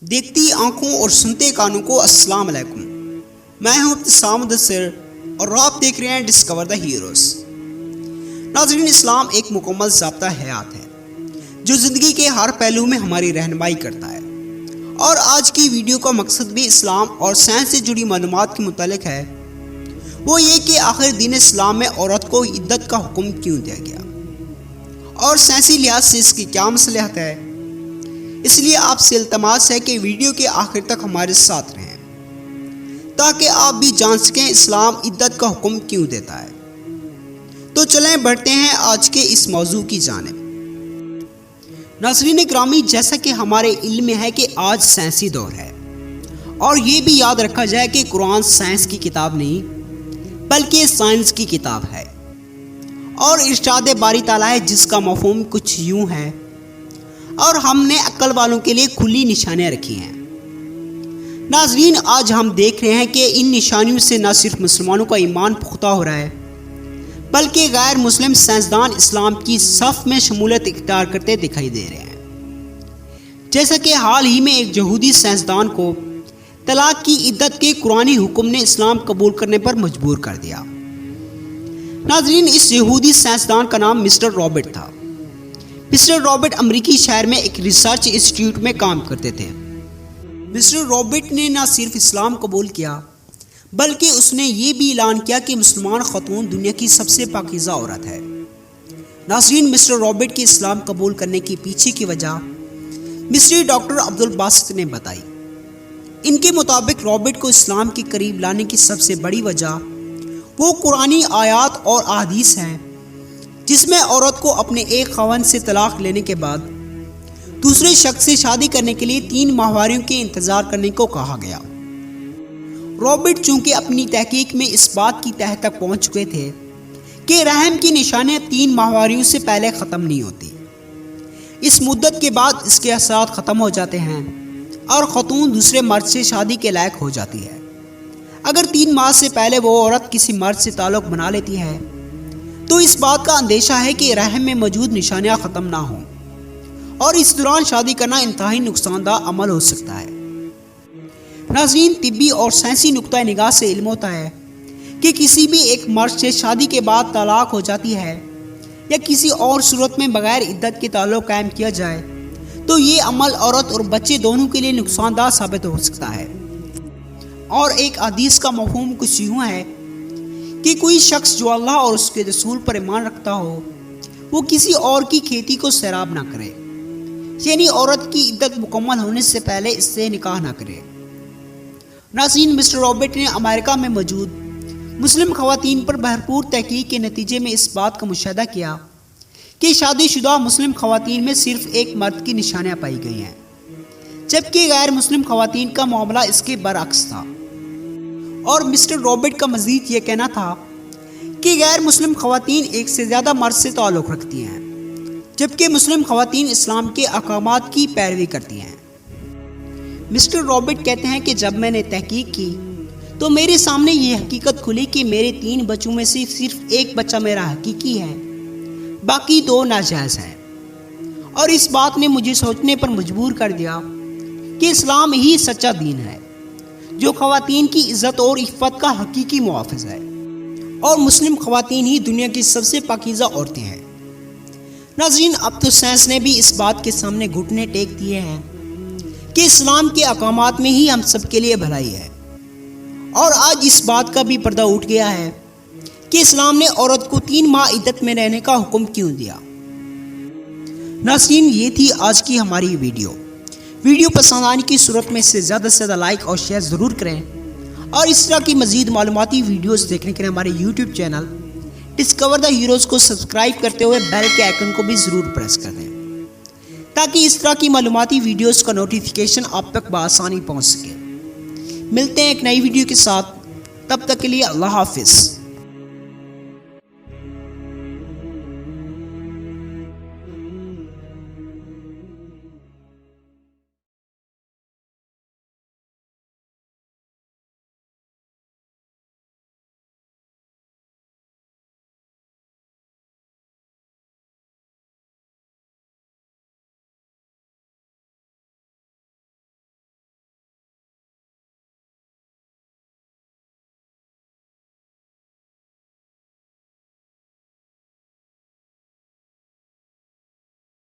دیکھتی آنکھوں اور سنتے کانوں کو السلام علیکم۔ میں ہوں ابتسام مدثر اور آپ دیکھ رہے ہیں ڈسکور دا ہیروز۔ ناظرین، اسلام ایک مکمل ضابطہ حیات ہے جو زندگی کے ہر پہلو میں ہماری رہنمائی کرتا ہے، اور آج کی ویڈیو کا مقصد بھی اسلام اور سائنس سے جڑی معلومات کے متعلق ہے۔ وہ یہ کہ آخر دین اسلام میں عورت کو عدت کا حکم کیوں دیا گیا اور سائنسی لحاظ سے اس کی کیا مصلحت ہے۔ اس لیے آپ سے التماس ہے کہ ویڈیو کے آخر تک ہمارے ساتھ رہیں تاکہ آپ بھی جان سکیں اسلام عدت کا حکم کیوں دیتا ہے۔ تو چلیں بڑھتے ہیں آج کے اس موضوع کی جانب۔ ناظرین گرامی، جیسا کہ ہمارے علم میں ہے کہ آج سائنسی دور ہے، اور یہ بھی یاد رکھا جائے کہ قرآن سائنس کی کتاب نہیں بلکہ سائنس کی کتاب ہے، اور ارشاد باری تعالیٰ ہے جس کا مفہوم کچھ یوں ہے، اور ہم نے عقل والوں کے لیے کھلی نشانیاں رکھی ہیں۔ ناظرین، آج ہم دیکھ رہے ہیں کہ ان نشانیوں سے نہ صرف مسلمانوں کا ایمان پختہ ہو رہا ہے بلکہ غیر مسلم سائنسدان اسلام کی صف میں شمولیت اختیار کرتے دکھائی دے رہے ہیں۔ جیسا کہ حال ہی میں ایک یہودی سائنسدان کو طلاق کی عدت کے قرآنی حکم نے اسلام قبول کرنے پر مجبور کر دیا۔ ناظرین، اس یہودی سائنسدان کا نام مسٹر رابرٹ تھا۔ مسٹر رابرٹ امریکی شہر میں ایک ریسرچ انسٹیٹیوٹ میں کام کرتے تھے۔ مسٹر رابرٹ نے نہ صرف اسلام قبول کیا بلکہ اس نے یہ بھی اعلان کیا کہ مسلمان خاتون دنیا کی سب سے پاکیزہ عورت ہے۔ ناظرین، مسٹر رابرٹ کے اسلام قبول کرنے کے پیچھے کی وجہ مسٹری ڈاکٹر عبدالباسط نے بتائی۔ ان کے مطابق رابرٹ کو اسلام کے قریب لانے کی سب سے بڑی وجہ وہ قرآنی آیات اور احادیث ہیں جس میں عورت کو اپنے ایک خاوند سے طلاق لینے کے بعد دوسرے شخص سے شادی کرنے کے لیے 3 ماہواریوں کے انتظار کرنے کو کہا گیا۔ رابرٹ چونکہ اپنی تحقیق میں اس بات کی تہہ تک پہنچ چکے تھے کہ رحم کی نشانیاں 3 ماہواریوں سے پہلے ختم نہیں ہوتی، اس مدت کے بعد اس کے اثرات ختم ہو جاتے ہیں اور خاتون دوسرے مرد سے شادی کے لائق ہو جاتی ہے۔ اگر 3 ماہ سے پہلے وہ عورت کسی مرد سے تعلق بنا لیتی ہے تو اس بات کا اندیشہ ہے کہ رحم میں موجود نشانیاں ختم نہ ہوں، اور اس دوران شادی کرنا انتہائی نقصان دہ عمل ہو سکتا ہے۔ ناظرین، طبی اور سائنسی نقطہ نگاہ سے علم ہوتا ہے کہ کسی بھی ایک مرد سے شادی کے بعد طلاق ہو جاتی ہے یا کسی اور صورت میں بغیر عدت کے تعلق قائم کیا جائے تو یہ عمل عورت اور بچے دونوں کے لیے نقصان دہ ثابت ہو سکتا ہے۔ اور ایک حدیث کا مفہوم کچھ یوں ہے کہ کوئی شخص جو اللہ اور اس کے رسول پر ایمان رکھتا ہو وہ کسی اور کی کھیتی کو سیراب نہ کرے، یعنی عورت کی عدت مکمل ہونے سے پہلے اس سے نکاح نہ کرے۔ ناظرین، مسٹر رابرٹ نے امریکہ میں موجود مسلم خواتین پر بھرپور تحقیق کے نتیجے میں اس بات کا مشاہدہ کیا کہ شادی شدہ مسلم خواتین میں صرف ایک مرد کی نشانیاں پائی گئی ہیں، جبکہ غیر مسلم خواتین کا معاملہ اس کے برعکس تھا۔ اور مسٹر رابرٹ کا مزید یہ کہنا تھا کہ غیر مسلم خواتین ایک سے زیادہ مرد سے تعلق رکھتی ہیں، جبکہ مسلم خواتین اسلام کے احکامات کی پیروی کرتی ہیں۔ مسٹر رابرٹ کہتے ہیں کہ جب میں نے تحقیق کی تو میرے سامنے یہ حقیقت کھلی کہ میرے 3 بچوں میں سے صرف ایک بچہ میرا حقیقی ہے، باقی 2 ناجائز ہیں، اور اس بات نے مجھے سوچنے پر مجبور کر دیا کہ اسلام ہی سچا دین ہے جو خواتین کی عزت اور عفت کا حقیقی محافظ ہے، اور مسلم خواتین ہی دنیا کی سب سے پاکیزہ عورتیں ہیں۔ ناظرین، اب تو سائنس نے بھی اس بات کے سامنے گھٹنے ٹیک دیے ہیں کہ اسلام کے احکامات میں ہی ہم سب کے لیے بھلائی ہے، اور آج اس بات کا بھی پردہ اٹھ گیا ہے کہ اسلام نے عورت کو 3 ماہ عدت میں رہنے کا حکم کیوں دیا۔ ناظرین، یہ تھی آج کی ہماری ویڈیو پسند آنے کی صورت میں اسے زیادہ سے زیادہ لائک اور شیئر ضرور کریں، اور اس طرح کی مزید معلوماتی ویڈیوز دیکھنے کے لیے ہمارے YouTube channel discover the heroes کو سبسکرائب کرتے ہوئے بیل کے آئیکن کو بھی ضرور پریس کر دیں تاکہ اس طرح کی معلوماتی ویڈیوز کا نوٹیفیکیشن آپ تک بآسانی پہنچ سکے۔ ملتے ہیں ایک نئی ویڈیو کے ساتھ، تب تک کے لیے اللہ حافظ۔